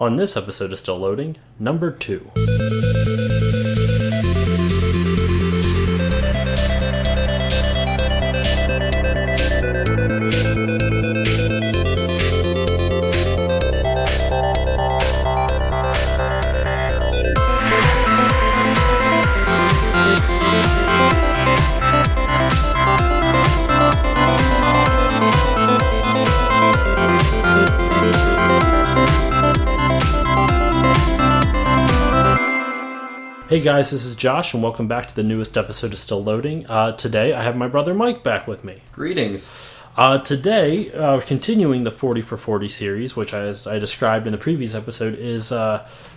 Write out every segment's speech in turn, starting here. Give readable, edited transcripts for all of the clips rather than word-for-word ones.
On this episode of Still Loading, number 2. Hey guys, this is Josh, and welcome back to the newest episode of Still Loading. Today, I have my brother Mike back with me. Greetings. Today, continuing the 40 for 40 series, which, as I described in the previous episode, is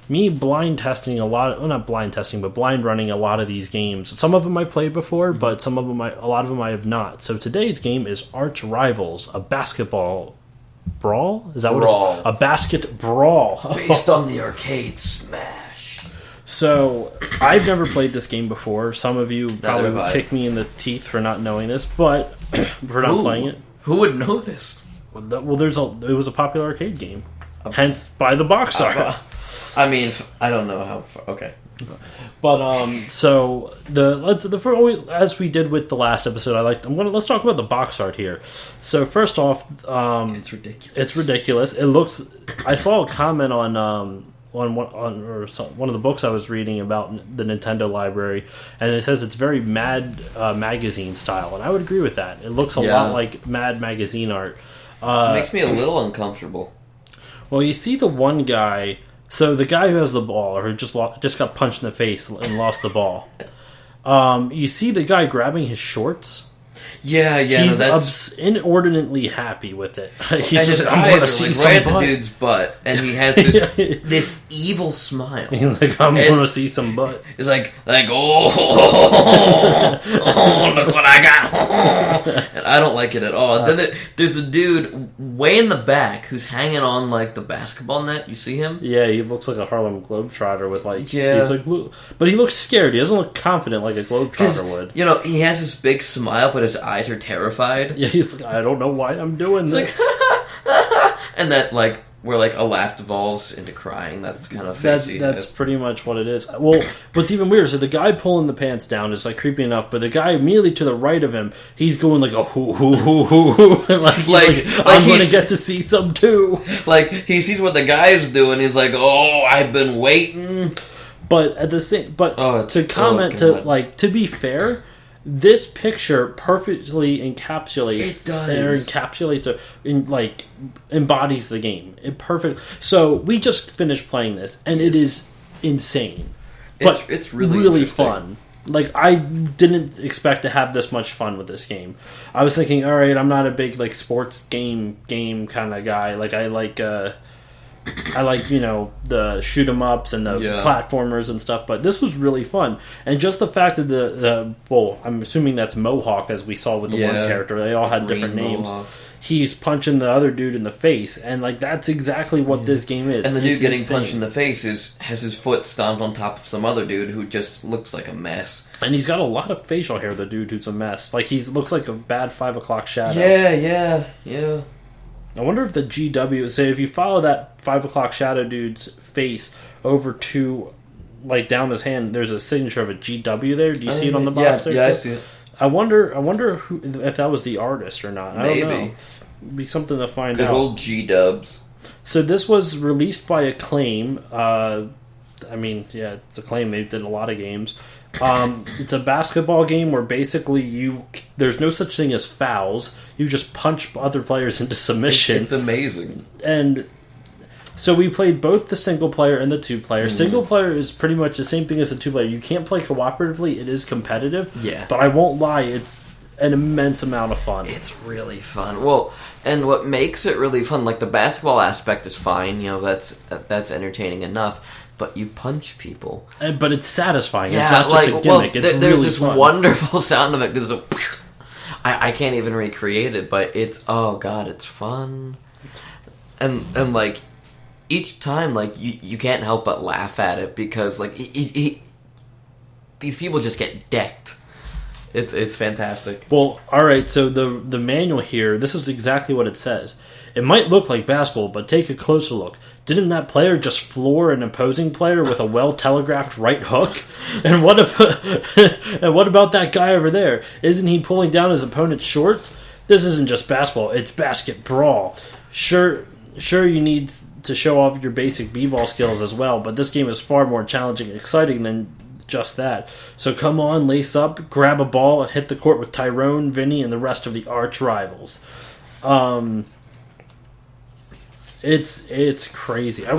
me blind testing a lot. Well, not blind testing, but blind running a lot of these games. Some of them I've played before, but a lot of them I have not. So today's game is Arch Rivals, a basketball brawl. Is that Brawl. what it is? A basket brawl Based on the arcade smash. So, I've never played this game before. Some of you probably have I. kick me in the teeth for not knowing this, but for not playing it. Who would know this? Well, it was a popular arcade game. Hence, by the box art. I mean, I don't know how far. Okay. But, so, as we did with the last episode, let's talk about the box art here. So, first off, It's ridiculous. It's ridiculous. It looks, I saw a comment on one of the books I was reading about the Nintendo library, and it says it's very Mad magazine style, and I would agree with that. It looks a lot like Mad magazine art. It makes me a little uncomfortable. Well, you see the one guy, so the guy who has the ball, or who just got punched in the face and lost the ball. You see the guy grabbing his shorts. Yeah. He's inordinately happy with it. He's and just, his I'm going to eyes see are some right at butt. the dude's butt, and he has this evil smile. He's like, I'm going to see some butt. It's like oh, look what I got. And I don't like it at all. And then there's a dude way in the back who's hanging on like the basketball net. You see him? Yeah, he looks like a Harlem Globetrotter with like... Yeah. He's like, but he looks scared. He doesn't look confident like a Globetrotter would. You know, he has this big smile, but his eyes are terrified. Yeah, he's like, I don't know why I'm doing this. Like, and that, like, where, like, a laugh devolves into crying. That's kind of fancy. That's pretty much what it is. Well, what's even weird, so the guy pulling the pants down is, like, creepy enough, but the guy immediately to the right of him, he's going like a hoo, hoo, hoo, hoo, hoo. Like I'm going to get to see some, too. Like, he sees what the guy's doing, he's like, oh, I've been waiting. But at the same... But to be fair... This picture perfectly encapsulates. It does. Embodies the game. So we just finished playing this, and It is insane. But it's really fun. Like, I didn't expect to have this much fun with this game. I was thinking, all right, I'm not a big like sports game kind of guy. Like I like the shoot 'em ups and the platformers and stuff, but this was really fun. And just the fact that I'm assuming that's Mohawk, as we saw with the one character. They all had different names. Mohawk. He's punching the other dude in the face, and like that's exactly what this game is. And the dude getting punched in the face has his foot stomped on top of some other dude who just looks like a mess. And he's got a lot of facial hair, the dude who's a mess. Like, looks like a bad 5 o'clock shadow. Yeah. I wonder if the GW... Say, if you follow that 5 o'clock shadow dude's face over to, like, down his hand, there's a signature of a GW there. Do you see it on the box there? Yeah, I see it. I wonder if that was the artist or not. I don't know. It'd be something to find out. Good old G-dubs. So this was released by Acclaim. It's Acclaim. They did a lot of games. It's a basketball game where basically there's no such thing as fouls. You just punch other players into submission. It's amazing. And so we played both the single player and the 2-player. Single player is pretty much the same thing as the 2-player. You can't play cooperatively. It is competitive. Yeah. But I won't lie, it's an immense amount of fun. It's really fun. Well, and what makes it really fun, like the basketball aspect is fine. You know, that's entertaining enough. But you punch people. But it's satisfying. Yeah, it's not just a gimmick. It's there's really this fun. wonderful sound of it. There's a... I can't even recreate it, but it's... Oh, God, it's fun. And like, each time, like, you can't help but laugh at it because, like, these people just get decked. It's fantastic. Well, all right. So the manual here, this is exactly what it says. It might look like basketball, but take a closer look. Didn't that player just floor an opposing player with a well-telegraphed right hook? And what about that guy over there? Isn't he pulling down his opponent's shorts? This isn't just basketball; it's basketbrawl. Sure, you need to show off your basic b-ball skills as well, but this game is far more challenging and exciting than just that. So come on, lace up, grab a ball, and hit the court with Tyrone, Vinny, and the rest of the arch rivals. It's crazy. That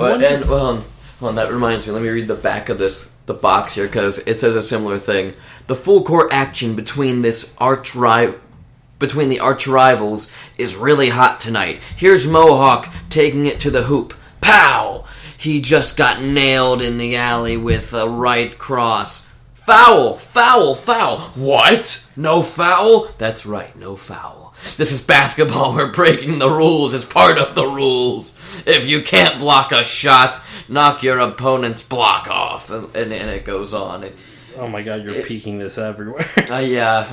reminds me. Let me read the back of the box here, because it says a similar thing. The full court action between the arch rivals is really hot tonight. Here's Mohawk taking it to the hoop. Pow! He just got nailed in the alley with a right cross. Foul! Foul! Foul! What? No foul? That's right, no foul. This is basketball. We're breaking the rules. It's part of the rules. If you can't block a shot, knock your opponent's block off. And it goes on. Oh my god, you're peeking this everywhere. Yeah,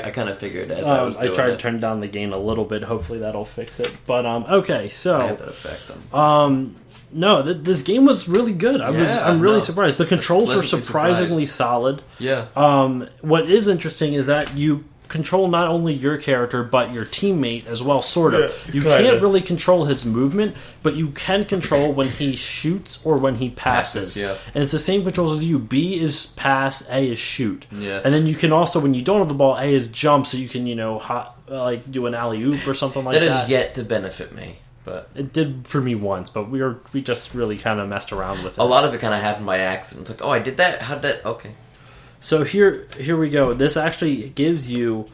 I kind of figured as I was doing I tried to turn down the gain a little bit. Hopefully that'll fix it. But, okay, so... I have that effect on. No, this game was really good. I'm really surprised. The controls were surprisingly solid. Yeah. What is interesting is that you control not only your character, but your teammate as well, sort of. Yeah, you can't really control his movement, but you can control when he shoots or when he passes. Yeah. And it's the same controls as you. B is pass, A is shoot. Yeah. And then you can also, when you don't have the ball, A is jump, so you can, like do an alley-oop or something like that. That has yet to benefit me. But it did for me once, but we just really kind of messed around with it. A lot of it kind of happened by accident. It's like, oh, I did that? How did that? Okay. So here we go. This actually gives you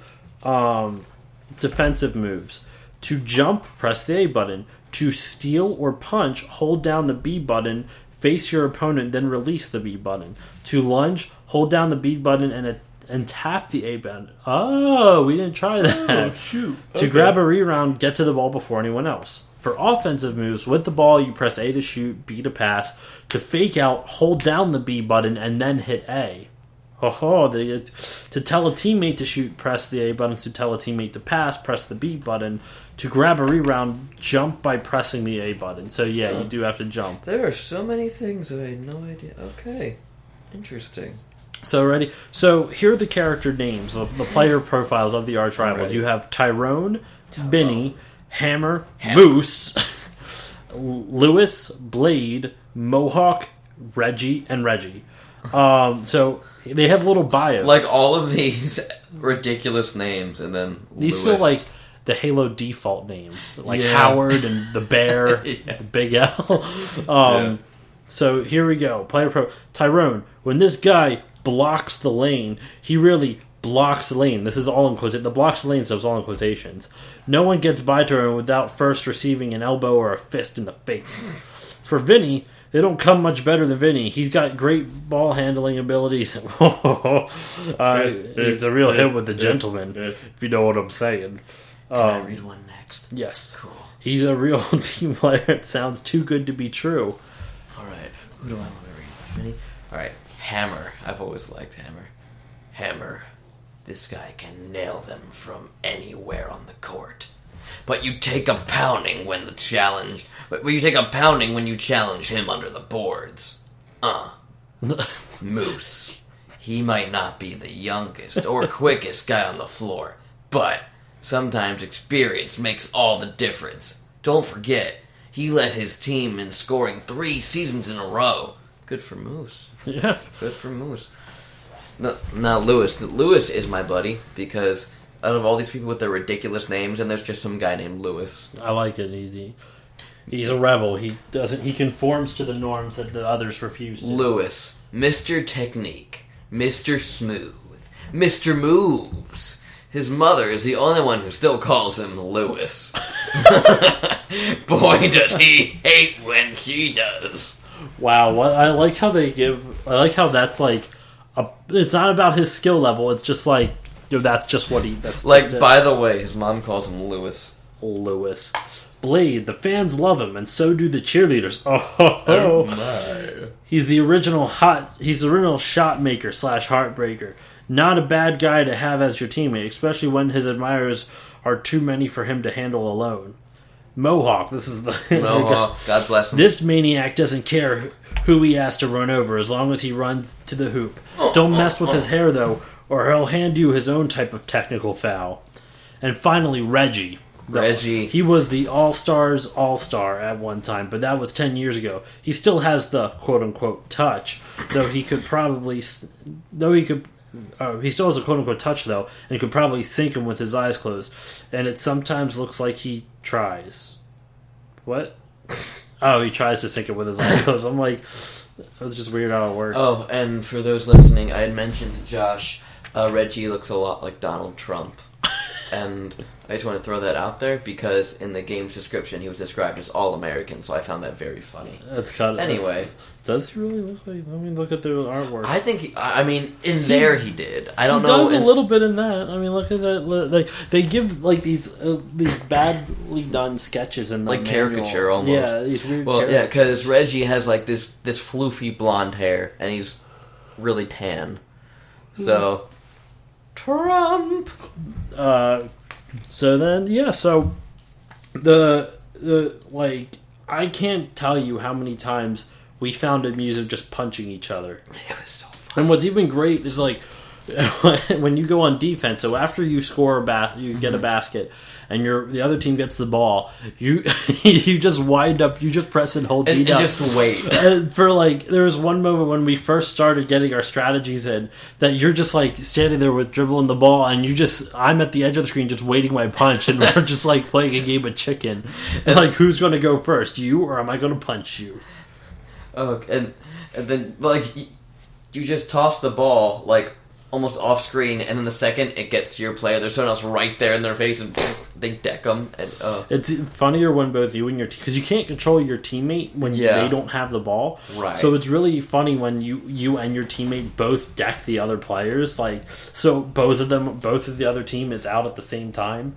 defensive moves. To jump, press the A button. To steal or punch, hold down the B button, face your opponent, then release the B button. To lunge, hold down the B button and tap the A button. Oh, we didn't try that. Oh, shoot. To grab a rebound, get to the ball before anyone else. For offensive moves, with the ball, you press A to shoot, B to pass. To fake out, hold down the B button and then hit A. To tell a teammate to shoot, press the A button. To tell a teammate to pass, press the B button. To grab a rebound, jump by pressing the A button. So yeah, you do have to jump. There are so many things I had no idea. Okay. Interesting. So ready? So here are the character names, the player profiles of the arch rivals. You have Tyrone, Benny, Hammer, Moose, Lewis, Blade, Mohawk, Reggie, and Reggie. So they have little bios. Like all of these ridiculous names, and then these Lewis. feel like the Halo default names, like Howard and the Bear, the Big L. So here we go. Player pro Tyrone. When this guy blocks the lane, he really blocks the lane. This is all in quotations. The blocks the lane stuff is all in quotations. No one gets by Tyrone without first receiving an elbow or a fist in the face. For Vinny, they don't come much better than Vinny. He's got great ball handling abilities. He's a real hit with the gentleman, if you know what I'm saying. Can I read one next? Yes. Cool. He's a real team player. It sounds too good to be true. All right. Who do I want to read? Vinny? All right. Hammer. I've always liked Hammer. Hammer. This guy can nail them from anywhere on the court. But you take a pounding when you challenge him under the boards. Moose. He might not be the youngest or quickest guy on the floor, but sometimes experience makes all the difference. Don't forget, he led his team in scoring 3 seasons in a row. Good for Moose. Yeah. Good for Moose. Now Lewis. Lewis is my buddy because out of all these people with their ridiculous names, and there's just some guy named Lewis. I like it. He's a rebel. He conforms to the norms that the others refuse to. Lewis, Mr. Technique, Mr. Smooth, Mr. Moves. His mother is the only one who still calls him Lewis. Boy, does he hate when she does. Wow, I like how that's like it's not about his skill level. It's just like that's just what that's like. By the way, his mom calls him Lewis. Lewis. Blade. The fans love him, and so do the cheerleaders. Oh my! He's the original shot maker / heartbreaker. Not a bad guy to have as your teammate, especially when his admirers are too many for him to handle alone. Mohawk, this is the... Mohawk, God bless him. This maniac doesn't care who he has to run over as long as he runs to the hoop. Don't mess with his hair, though, or he'll hand you his own type of technical foul. And finally, Reggie. Reggie. He was the All-Stars All-Star at one time, but that was 10 years ago. He still has the quote-unquote touch, though he could probably... he still has a quote-unquote touch, though, and could probably sink him with his eyes closed. And it sometimes looks like he tries. What? Oh, he tries to sink it with his eyes closed. I'm like, that was just weird how it worked. Oh, and for those listening, I had mentioned to Josh, Reggie looks a lot like Donald Trump. And I just want to throw that out there because in the game's description he was described as All-American, so I found that very funny. That's kind of... Anyway. Does he really look like... I mean, look at their artwork. I think... in there he did. I don't know... He does a little bit in that. I mean, look at that. They give, like, these badly done sketches in the like manual. Caricature, almost. Yeah, these weird Well, yeah, because Reggie has, like, this floofy blonde hair, and he's really tan. So... Trump! So then, yeah, so the like, I can't tell you how many times we found amusement just punching each other. It was so fun. And what's even great is, like, when you go on defense, so after you score you get a basket, and the other team gets the ball, you you just wind up, you just press and hold and down. just wait. For, like, there was one moment when we first started getting our strategies in that you're just, like, standing there with dribbling the ball, and I'm at the edge of the screen just waiting my punch, and we're just, like, playing a game of chicken. And, like, who's going to go first, you, or am I going to punch you? Oh, and then, like, you just toss the ball, like, almost off screen, and then the second it gets to your player, there's someone else right there in their face, and they deck them. And, it's funnier when both you and your team, because you can't control your teammate when they don't have the ball. Right. So it's really funny when you and your teammate both deck the other players. Like, so both of the other team is out at the same time.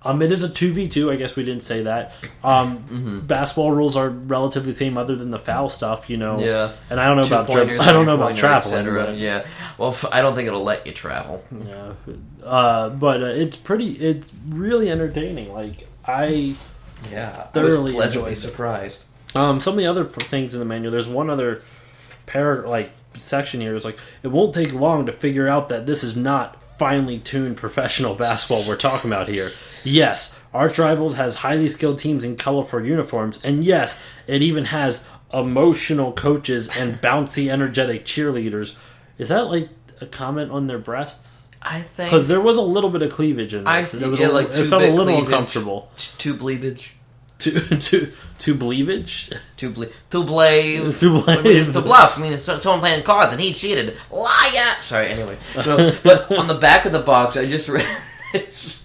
It is a 2v2. I guess we didn't say that. Basketball rules are relatively the same, other than the foul stuff, you know. Yeah. And I don't know about traveling. But... Yeah. Well, I don't think it'll let you travel. Yeah. But it's really entertaining. Like, I thoroughly I was pleasantly enjoyed surprised. Some of the other things in the manual. There's one other section here. It's like, it won't take long to figure out that this is not finely tuned professional basketball we're talking about here. Yes, Arch Rivals has highly skilled teams in colorful uniforms, and yes, it even has emotional coaches and bouncy, energetic cheerleaders. Is that like a comment on their breasts? I think, because there was a little bit of cleavage in this. It felt a little uncomfortable. Too bleavage. To bleavage? To blave. To bluff. I mean, someone playing cards and he cheated. Liar! Sorry, anyway. No, but on the back of the box, I just read this.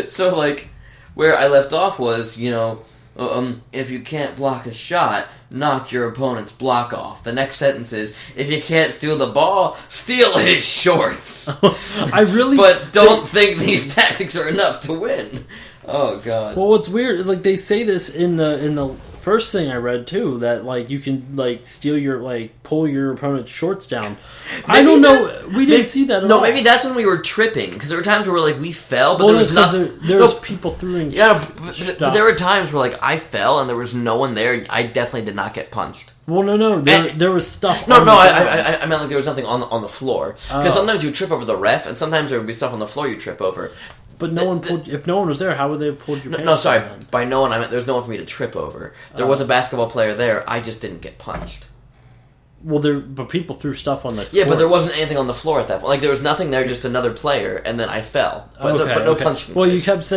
So, like, where I left off was, if you can't block a shot, knock your opponent's block off. The next sentence is, if you can't steal the ball, steal his shorts. But don't think these tactics are enough to win. Oh God! Well, what's weird is, like, they say this in the first thing I read too, that, like, you can, like, steal your, like, pull your opponent's shorts down. I don't know. We didn't see that at all. No, maybe that's when we were tripping, because there were times where, like, we fell, but there was nothing. There was people throwing. Yeah, but there were times where, like, I fell and there was no one there, and I definitely did not get punched. Well, no. There was stuff. I meant, like, there was nothing on the floor, because sometimes you trip over the ref, and sometimes there would be stuff on the floor you trip over. But if no one was there, how would they have pulled your pants? No, sorry. By no one, I meant there's no one for me to trip over. There was a basketball player there. I just didn't get punched. Well, but people threw stuff on the court. Yeah, but there wasn't anything on the floor at that point. Like, there was nothing there, just another player, and then I fell. But no punching. Well, you kept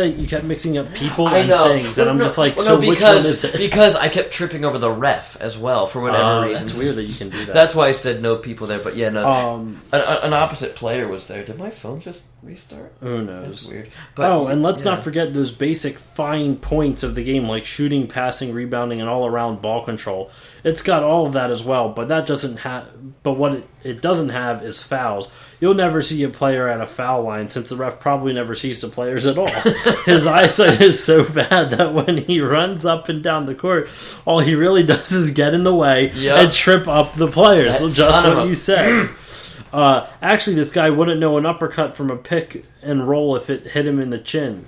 mixing up people and things, and I'm just like, which one is it? Because I kept tripping over the ref as well, for whatever reason. That's weird that you can do that. That's why I said no people there, but yeah, no. An opposite player was there. Did my phone just restart? Who knows? That's weird. But, and let's not forget those basic fine points of the game, like shooting, passing, rebounding, and all-around ball control. It's got all of that as well, but that doesn't have. But what it doesn't have is fouls. You'll never see a player at a foul line, since the ref probably never sees the players at all. His eyesight is so bad that when he runs up and down the court, all he really does is get in the way and trip up the players. Just what you said. Actually, this guy wouldn't know an uppercut from a pick and roll if it hit him in the chin.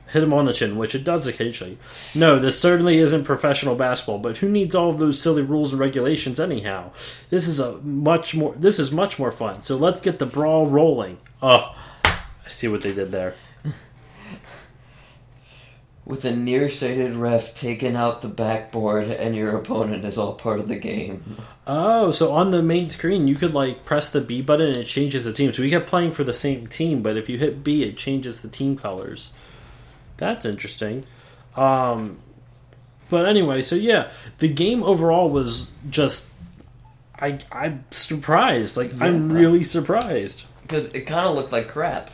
Hit him on the chin, which it does occasionally. No, this certainly isn't professional basketball, but who needs all of those silly rules and regulations anyhow? This is much more fun. So let's get the brawl rolling. Oh, I see what they did there. With a nearsighted ref taking out the backboard and your opponent is all part of the game. Oh, so on the main screen you could press the B button and it changes the team. So we kept playing for the same team, but if you hit B, it changes the team colors. That's interesting. But anyway, so yeah, the game overall was just... I'm surprised. I'm really surprised. Because it kind of looked like crap.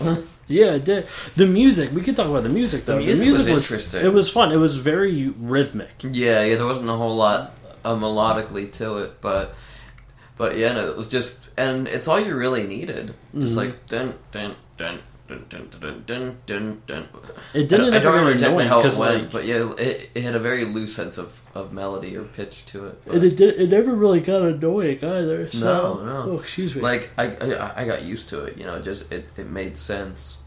Yeah, it did. The music, we could talk about the music, though. The music was interesting. It was fun. It was very rhythmic. Yeah, there wasn't a whole lot melodically to it, but yeah, no, it was just... And it's all you really needed. Just dun, dun, dun. Dun, dun, dun, dun, dun, dun. It didn't. I don't remember exactly how it went, like, but yeah, it had a very loose sense of melody or pitch to it. And it never really got annoying either. So, no. Oh, excuse me. Like I got used to it. You know, just it made sense.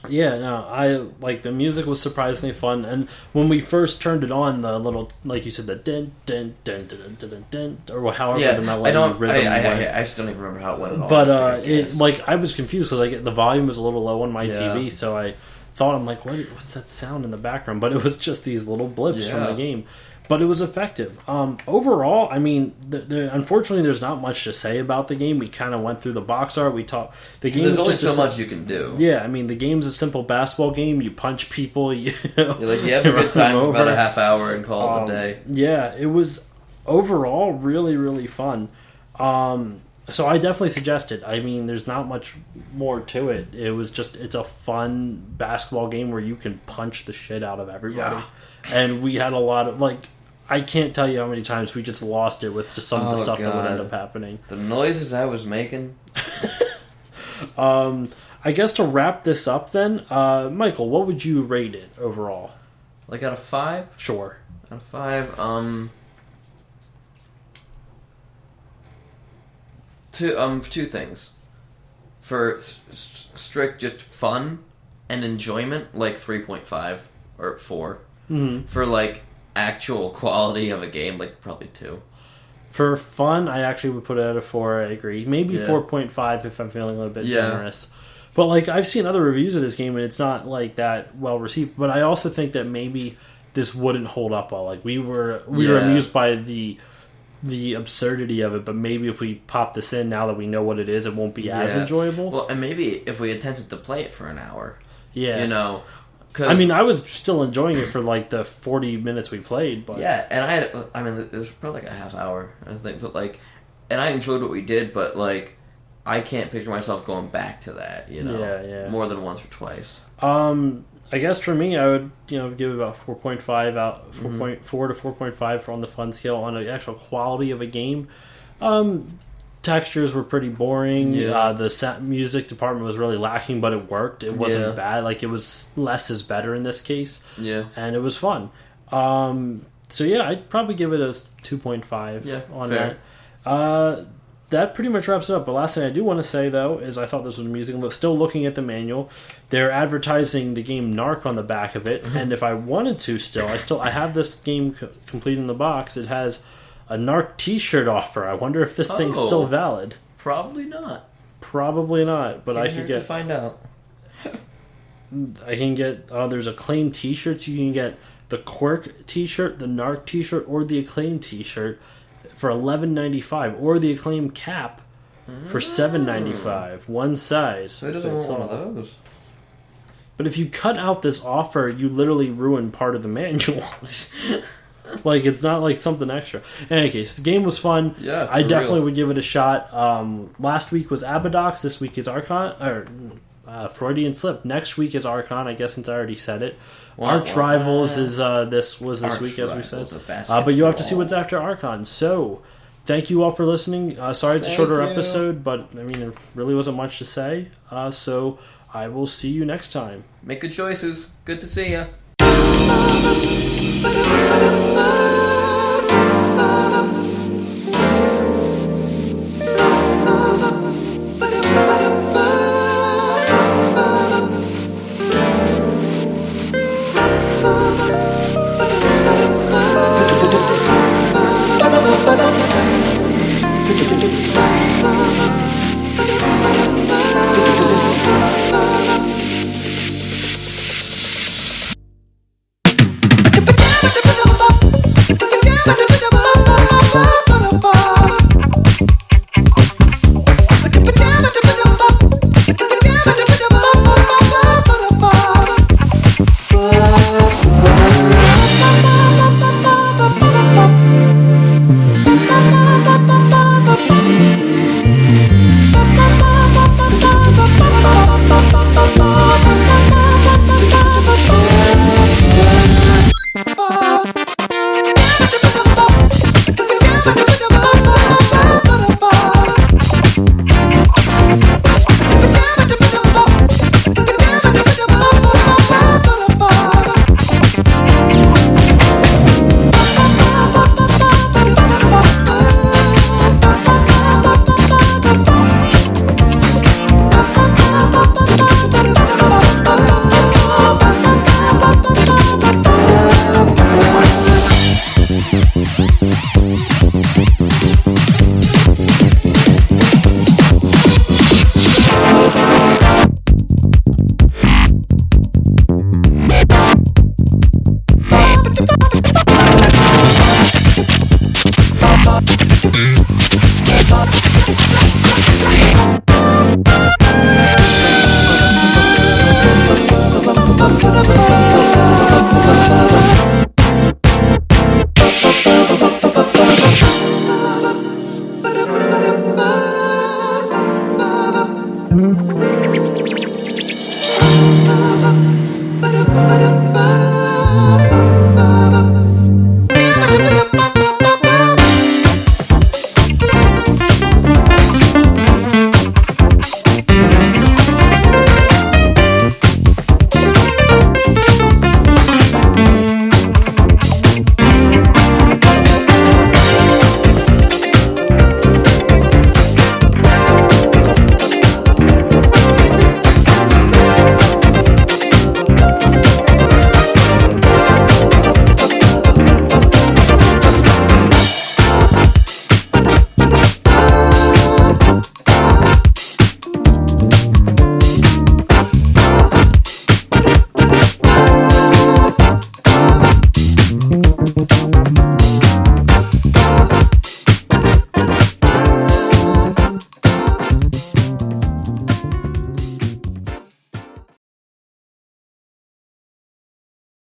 Yeah, no, I the music was surprisingly fun, and when we first turned it on, the little, like you said, the dun dun dun dun dun dun, or however the melody rhythm went. I actually don't even remember how it went at all. But I was confused because the volume was a little low on my TV, so I thought, I'm like, what's that sound in the background? But it was just these little blips from the game. But it was effective. Overall, I mean, unfortunately, there's not much to say about the game. We kind of went through the box art. We talked. The game There's only so much you can do. Yeah, I mean, the game's a simple basketball game. You punch people. You have a good time for about a half hour and call it a day. Yeah, it was overall really, really fun. So I definitely suggest it. I mean, there's not much more to it. It's a fun basketball game where you can punch the shit out of everybody. Yeah. And we had a lot of, I can't tell you how many times we just lost it with just some of the stuff that would end up happening. The noises I was making. I guess to wrap this up then, Michael, what would you rate it overall? Out of 5? Sure. Out of 5, two things. For strict just fun and enjoyment, 3.5 or 4. Mm-hmm. For actual quality of a game, probably 2. For fun, I actually would put it at a 4. I agree. Maybe 4.5 if I'm feeling a little bit generous. But I've seen other reviews of this game and it's not that well received. But I also think that maybe this wouldn't hold up well. We were amused by the absurdity of it, but maybe if we pop this in now that we know what it is, it won't be as enjoyable. Well, and maybe if we attempted to play it for an hour. Yeah. I mean, I was still enjoying it for the 40 minutes we played, but yeah, and it was probably a half hour, I think, but and I enjoyed what we did, but I can't picture myself going back to that, more than once or twice. I guess for me, I would give about 4.5 out, 4.4 to 4.5 for on the fun scale on the actual quality of a game. Textures were pretty boring. Yeah. The music department was really lacking, but it worked. It wasn't bad. It was less is better in this case. Yeah. And it was fun. So yeah, I'd probably give it a 2.5 on fair. That. That pretty much wraps it up. The last thing I do want to say, though, is I thought this was amusing. Still looking at the manual, they're advertising the game Narc on the back of it. And if I wanted to I have this game complete in the box. It has a Narc t-shirt offer. I wonder if this thing's still valid. Probably not. Probably not, but I could get... to find out. I can get... there's Acclaim t-shirts. You can get the Quirk t-shirt, the Narc t-shirt, or the Acclaim t-shirt for $11.95, or the Acclaim cap for $7.95. One size. Who doesn't want one of those? But if you cut out this offer, you literally ruin part of the manual. It's not something extra. In any case, the game was fun. Yeah, I definitely would give it a shot. Last week was Abadox. This week is Archon. Freudian slip. Next week is Archon, I guess, since I already said it. Arch Rivals is this week, as we said. But you have to see what's after Archon. So, thank you all for listening. Sorry it's a shorter episode, but I mean, there really wasn't much to say. So, I will see you next time. Make good choices. Good to see ya.